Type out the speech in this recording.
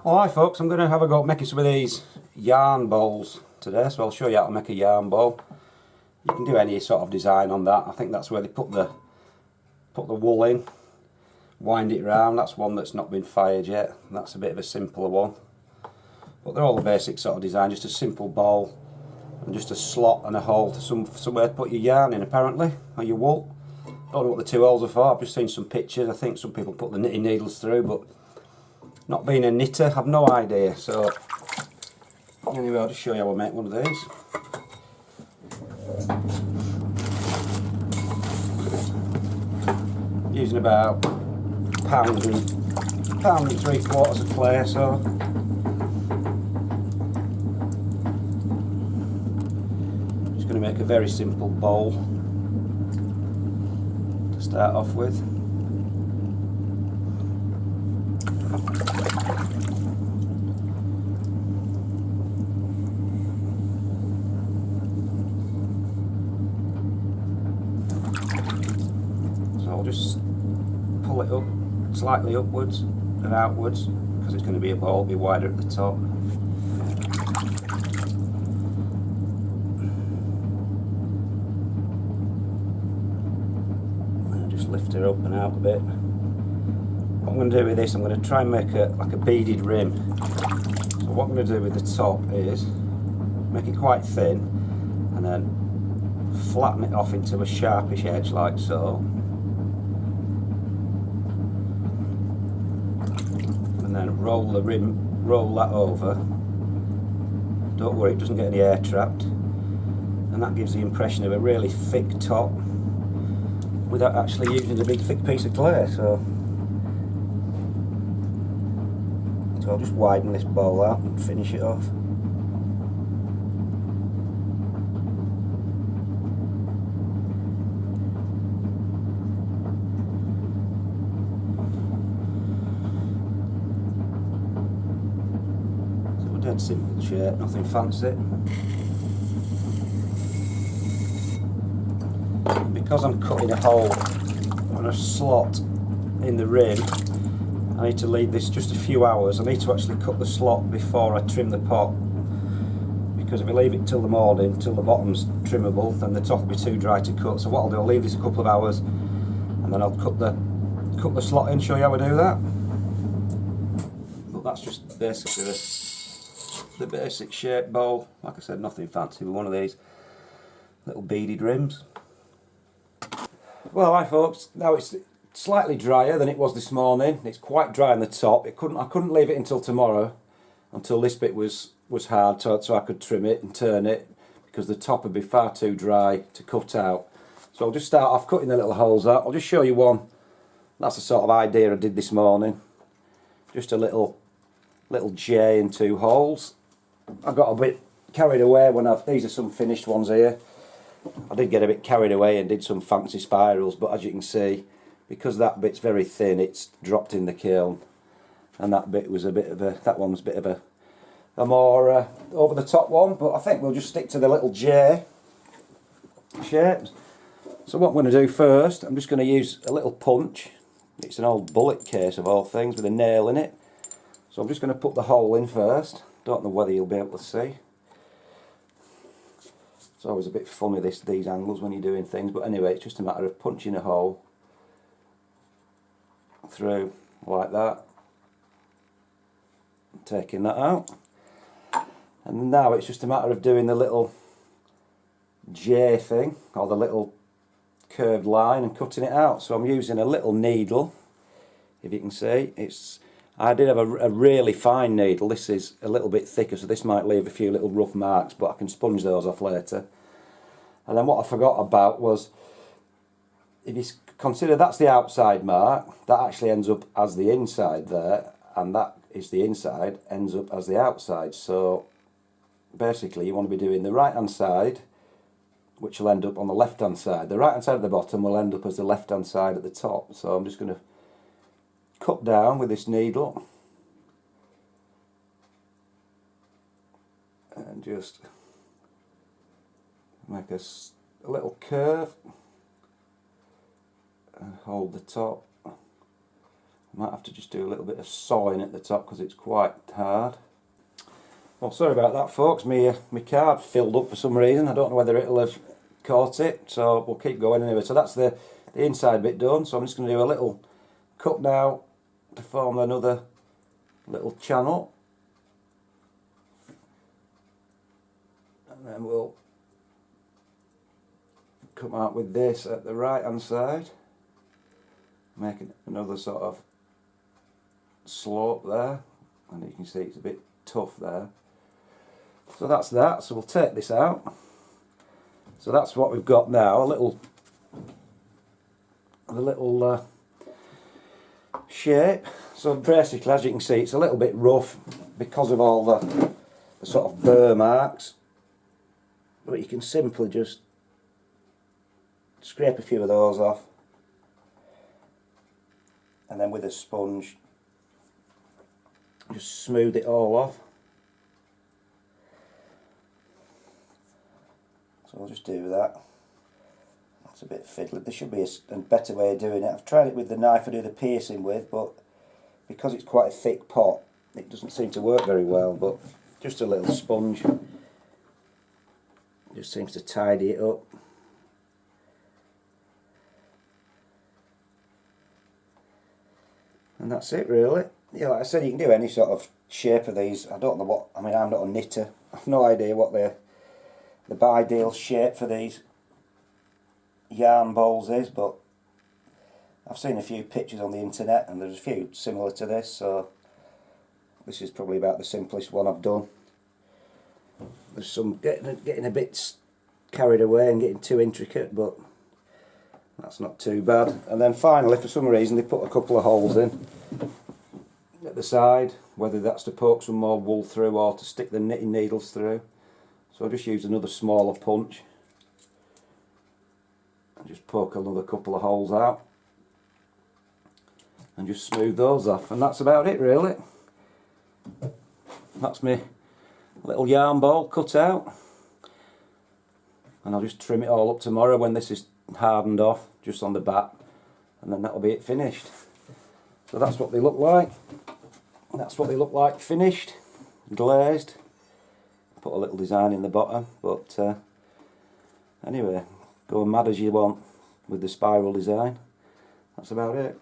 Well, hi folks, I'm going to have a go at making some of these yarn bowls today, so I'll show you how to make a yarn bowl. You can do any sort of design on that. I think that's where they put the wool in, wind it round. That's one that's not been fired yet. That's a bit of a simpler one. But they're all the basic sort of design, just a simple bowl and just a slot and a hole to somewhere to put your yarn in apparently, or your wool. Don't know what the two holes are for, I've just seen some pictures. I think some people put the knitting needles through, but not being a knitter, I've no idea. So anyway, I'll just show you how I make one of these. Using about pound and 3/4 of clay, so just going to make a very simple bowl to start off with. So I'll just pull it up slightly upwards and outwards because it's going to be a bowl, be wider at the top. And just lift her up and out a bit. What I'm going to do with this, I'm going to try and make like a beaded rim. So what I'm going to do with the top is make it quite thin and then flatten it off into a sharpish edge like so. And then roll the rim, roll that over. Don't worry, it doesn't get any air trapped. And that gives the impression of a really thick top without actually using a big thick piece of clay. So I'll just widen this bowl out and finish it off. So a dead simple shape, nothing fancy. And because I'm cutting a hole on a slot in the rim, I need to leave this just a few hours. I need to actually cut the slot before I trim the pot, because if I leave it till the morning, till the bottom's trimmable, then the top will be too dry to cut. So what I'll do, I'll leave this a couple of hours and then I'll cut the slot in, show you how I do that. But that's just basically the basic shape bowl. Like I said, nothing fancy with one of these little beaded rims. Well, hi folks, now it's slightly drier than it was this morning. It's quite dry on the top. I couldn't leave it until tomorrow, until this bit was hard, so I could trim it and turn it, because the top would be far too dry to cut out. So I'll just start off cutting the little holes out. I'll just show you one. That's the sort of idea I did this morning. Just a little J and 2 holes. I got a bit carried away when these are some finished ones here. I did get a bit carried away and did some fancy spirals, but as you can see, because that bit's very thin, it's dropped in the kiln, and that bit was that one was a bit of a more over the top one. But I think we'll just stick to the little J shapes. So what I'm going to do first, I'm just going to use a little punch. It's an old bullet case of all things with a nail in it. So I'm just going to put the hole in first. Don't know whether you'll be able to see. It's always a bit funny these angles when you're doing things, but anyway, it's just a matter of punching a hole through like that, taking that out, and now it's just a matter of doing the little J thing, or the little curved line, and cutting it out. So I'm using a little needle, if you can see. I did have a really fine needle. This is a little bit thicker, so this might leave a few little rough marks, but I can sponge those off later. And then what I forgot about was, if you consider that's the outside mark, that actually ends up as the inside there, and that is the inside, ends up as the outside. So basically you want to be doing the right hand side, which will end up on the left hand side. The right hand side at the bottom will end up as the left hand side at the top. So I'm just going to cut down with this needle and just make a little curve and hold the top Might have to just do a little bit of sawing at the top because it's quite hard. Well, sorry about that, folks. My card filled up for some reason. I don't know whether it'll have caught it, so we'll keep going anyway. So that's the inside bit done. So I'm just going to do a little cut now to form another little channel, and then we'll come out with this at the right hand side, making another sort of slope there, and you can see it's a bit tough there. So that's that. So we'll take this out. So that's what we've got now, a little shape. So basically, as you can see, it's a little bit rough because of all the sort of burr marks, but you can simply just scrape a few of those off, and then with a sponge just smooth it all off. So I'll just do that. That's a bit fiddly. There should be a better way of doing it. I've tried it with the knife I do the piercing with, but because it's quite a thick pot, it doesn't seem to work very well. But just a little sponge just seems to tidy it up. And that's it, really. Yeah, like I said, you can do any sort of shape of these. I don't know what, I mean, I'm not a knitter. I've no idea what the ideal shape for these yarn bowls is, but I've seen a few pictures on the internet and there's a few similar to this, so this is probably about the simplest one I've done. There's some getting a bit carried away and getting too intricate, but that's not too bad. And then finally, for some reason, they put a couple of holes in at the side, whether that's to poke some more wool through or to stick the knitting needles through. So I'll just use another smaller punch and just poke another couple of holes out and just smooth those off, and that's about it, really. That's my little yarn ball cut out, and I'll just trim it all up tomorrow when this is hardened off, just on the back, and then that'll be it finished. So that's what they look like. That's what they look like finished, glazed. Put a little design in the bottom, but anyway, go mad as you want with the spiral design. That's about it.